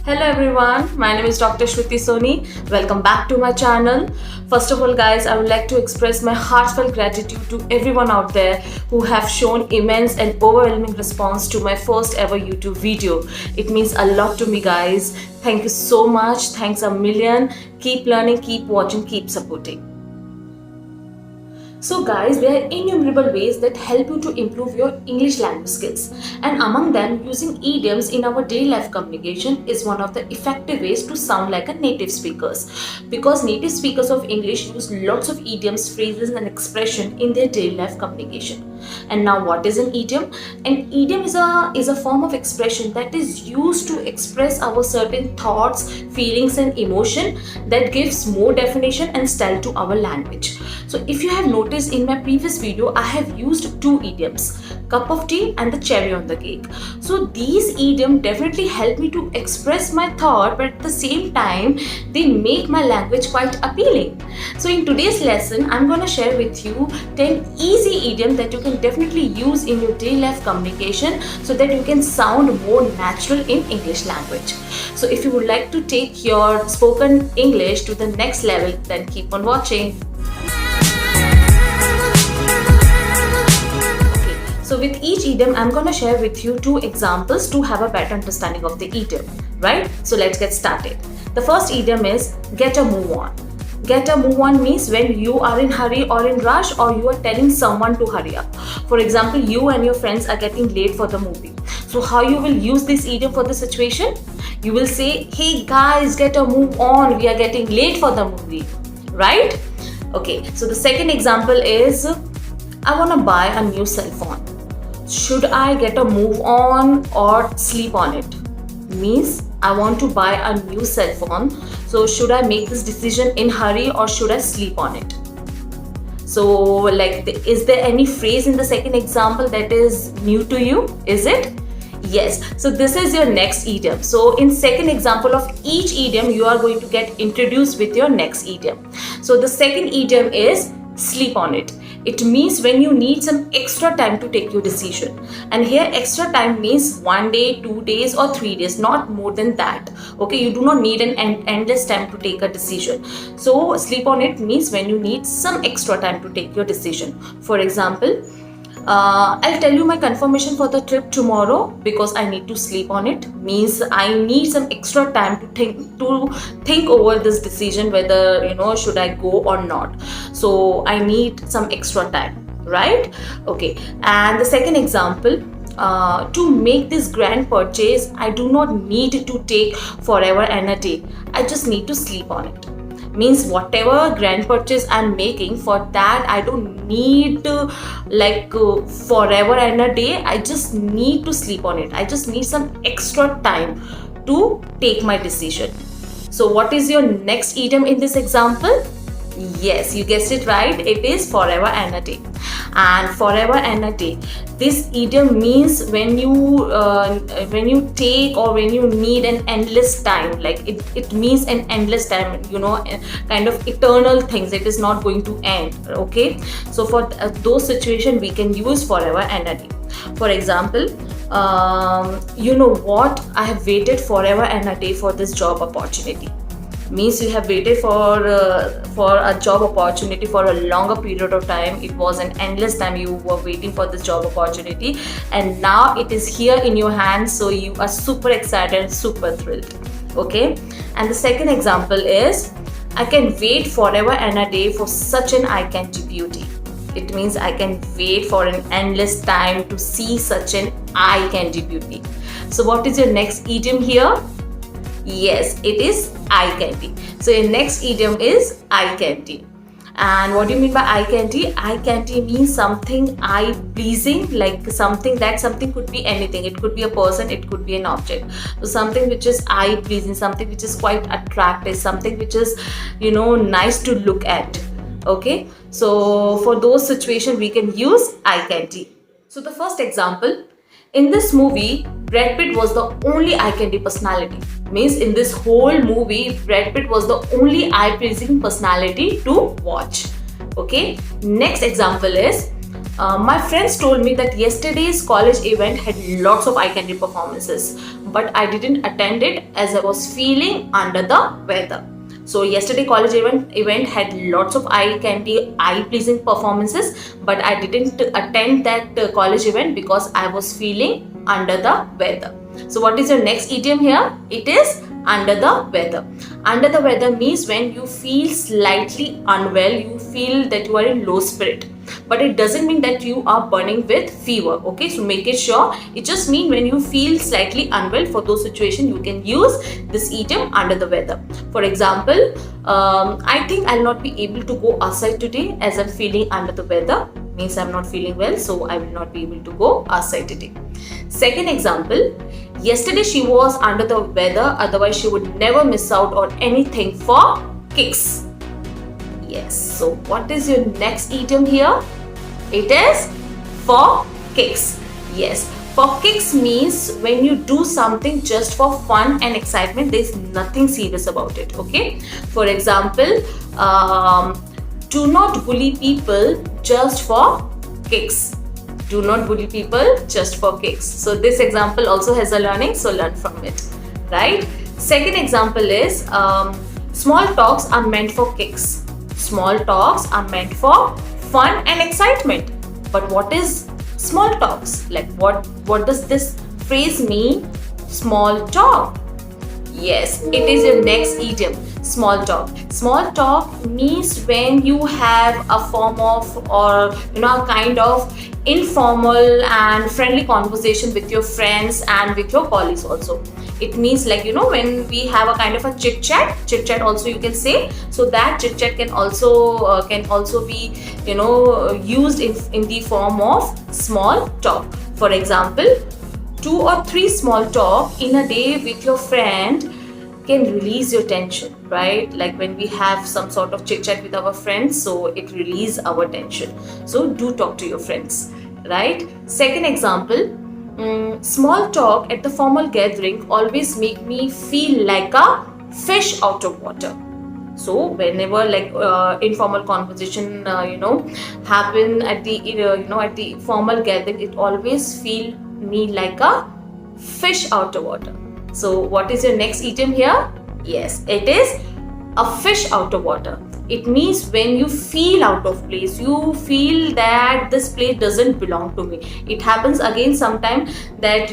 Hello everyone, my name is Dr. Shruti Soni. Welcome back to my channel. First of all guys, I would like to express my heartfelt gratitude to everyone out there who have shown immense and overwhelming response to my first ever YouTube video. It means a lot to me guys. Thank you so much. Thanks a million. Keep learning, keep watching, keep supporting. So guys, there are innumerable ways that help you to improve your English language skills, and among them, using idioms in our daily life communication is one of the effective ways to sound like a native speakers, because native speakers of English use lots of idioms, phrases and expression in their daily life communication. And now what is an idiom? An idiom is a form of expression that is used to express our certain thoughts, feelings and emotion that gives more definition and style to our language. So if you have noticed in my previous video, I have used two idioms, cup of tea and the cherry on the cake. So these idioms definitely help me to express my thought, but at the same time they make my language quite appealing. So in today's lesson, I'm going to share with you 10 easy idioms that you can definitely use in your daily life communication so that you can sound more natural in English language. So if you would like to take your spoken English to the next level, then keep on watching. So with each idiom, I'm going to share with you two examples to have a better understanding of the idiom, right? So let's get started. The first idiom is get a move on. Get a move on means when you are in hurry or in rush, or you are telling someone to hurry up. For example, you and your friends are getting late for the movie. So how you will use this idiom for the situation? You will say, hey guys, get a move on. We are getting late for the movie, right? Okay, so the second example is, I want to buy a new cell phone. Should I get a move on or sleep on it? Means I want to buy a new cell phone. So should I make this decision in hurry or should I sleep on it? So is there any phrase in the second example that is new to you? Is it? Yes. So this is your next idiom. So in second example of each idiom, you are going to get introduced with your next idiom. So the second idiom is sleep on it. It means when you need some extra time to take your decision. And here extra time means 1 day, 2 days or 3 days, not more than that. Okay, you do not need an endless time to take a decision. So sleep on it means when you need some extra time to take your decision. For example, I'll tell you my confirmation for the trip tomorrow because I need to sleep on it. Means I need some extra time to think over this decision, whether should I go or not. So I need some extra time, right? Okay. And the second example, to make this grand purchase, I do not need to take forever and a day. I just need to sleep on it. Means whatever grand purchase I'm making, for that I don't need forever and a day. I just need to sleep on it. I just need some extra time to take my decision. So what is your next idiom in this example? Yes, you guessed it right. It is forever and a day. And forever and a day, this idiom means when you take or when you need an endless time. Like it means an endless time, kind of eternal things. It is not going to end. Okay, so for those situations we can use forever and a day. For example, you know what, I have waited forever and a day for this job opportunity. Means you have waited for a job opportunity for a longer period of time. It was an endless time you were waiting for this job opportunity, and now it is here in your hands, so you are super excited, super thrilled. Okay. And the second example is, I can wait forever and a day for such an eye-candy beauty. It means I can wait for an endless time to see such an eye-candy beauty. So what is your next idiom here? Yes, it is eye candy. So your next idiom is eye candy. And what do you mean by eye candy? Eye candy means something eye pleasing, like something could be anything. It could be a person, it could be an object. So something which is eye pleasing, something which is quite attractive, something which is nice to look at. Okay, so for those situations we can use eye candy. So the first example, in this movie, Brad Pitt was the only eye candy personality. Means in this whole movie, Brad Pitt was the only eye-pleasing personality to watch. Okay. Next example is, my friends told me that yesterday's college event had lots of eye candy performances, but I didn't attend it as I was feeling under the weather. So yesterday college event had lots of eye candy, eye pleasing performances, but I didn't attend that college event because I was feeling under the weather. So what is your next idiom here? It is under the weather. Under the weather means when you feel slightly unwell, you feel that you are in low spirit. But it doesn't mean that you are burning with fever. Okay, so make it sure. It just means when you feel slightly unwell. For those situations, you can use this idiom under the weather. For example, I think I'll not be able to go outside today as I'm feeling under the weather. Means I'm not feeling well, so I will not be able to go outside today. Second example, yesterday she was under the weather, otherwise she would never miss out on anything for kicks. Yes, so what is your next idiom here? It is for kicks. Yes, for kicks means when you do something just for fun and excitement, there's nothing serious about it. Okay, for example, do not bully people just for kicks. Do not bully people just for kicks. So this example also has a learning, so learn from it, right? Second example is small talks are meant for kicks. Small talks are meant for fun and excitement. But what is small talks? Like what does this phrase mean? Small talk. Yes, it is your next idiom. Small talk. Small talk means when you have a form of, or a kind of informal and friendly conversation with your friends and with your colleagues also. It means like when we have a kind of a chit chat also you can say. So that chit chat can also be used in the form of small talk. For example, 2 or 3 small talk in a day with your friend can release your tension, right? Like when we have some sort of chit chat with our friends, so it releases our tension. So do talk to your friends, right? Second example, small talk at the formal gathering always make me feel like a fish out of water. So whenever informal conversation happen at the at the formal gathering, it always feel me like a fish out of water. So what is your next idiom here? Yes, it is a fish out of water. It means when you feel out of place, you feel that this place doesn't belong to me. It happens again sometime that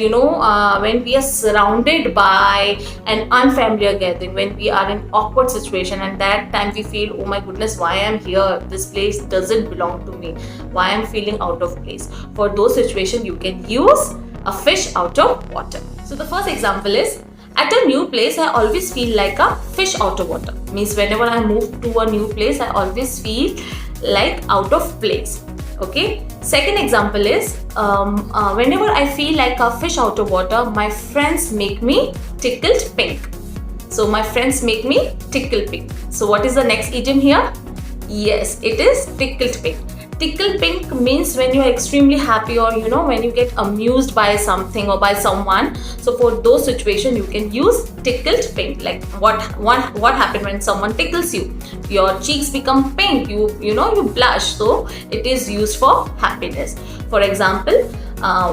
when we are surrounded by an unfamiliar gathering, when we are in awkward situation, and that time we feel, oh my goodness, why I'm here? This place doesn't belong to me. Why I'm feeling out of place? For those situations, you can use a fish out of water. So the first example is, at a new place, I always feel like a fish out of water. Means whenever I move to a new place, I always feel like out of place. Okay. Second example is, whenever I feel like a fish out of water, my friends make me tickled pink. So my friends make me tickle pink. So what is the next idiom here? Yes, it is tickled pink. Tickle pink means when you are extremely happy, or when you get amused by something or by someone. So for those situations, you can use tickled pink. Like what happened when someone tickles you? Your cheeks become pink. You blush. So it is used for happiness. For example,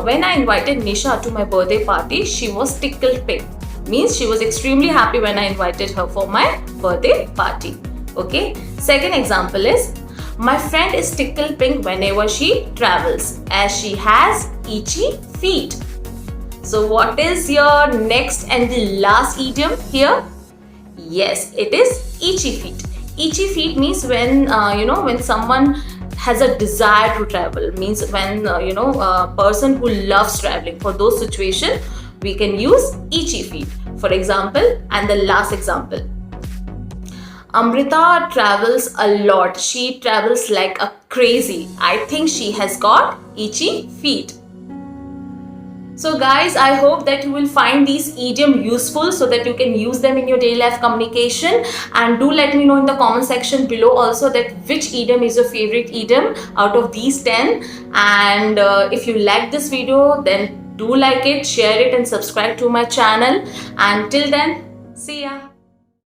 when I invited Nisha to my birthday party, she was tickled pink. Means she was extremely happy when I invited her for my birthday party. Okay. Second example is, my friend is tickled pink whenever she travels, as she has itchy feet. So what is your next and the last idiom here? Yes, it is itchy feet. Itchy feet means when when someone has a desire to travel. Means when a person who loves traveling. For those situations, we can use itchy feet. For example, and the last example, Amrita travels a lot. She travels like a crazy. I think she has got itchy feet. So guys, I hope that you will find these idioms useful so that you can use them in your daily life communication. And do let me know in the comment section below also that which idiom is your favorite idiom out of these 10. And if you like this video, then do like it, share it and subscribe to my channel. And till then, see ya.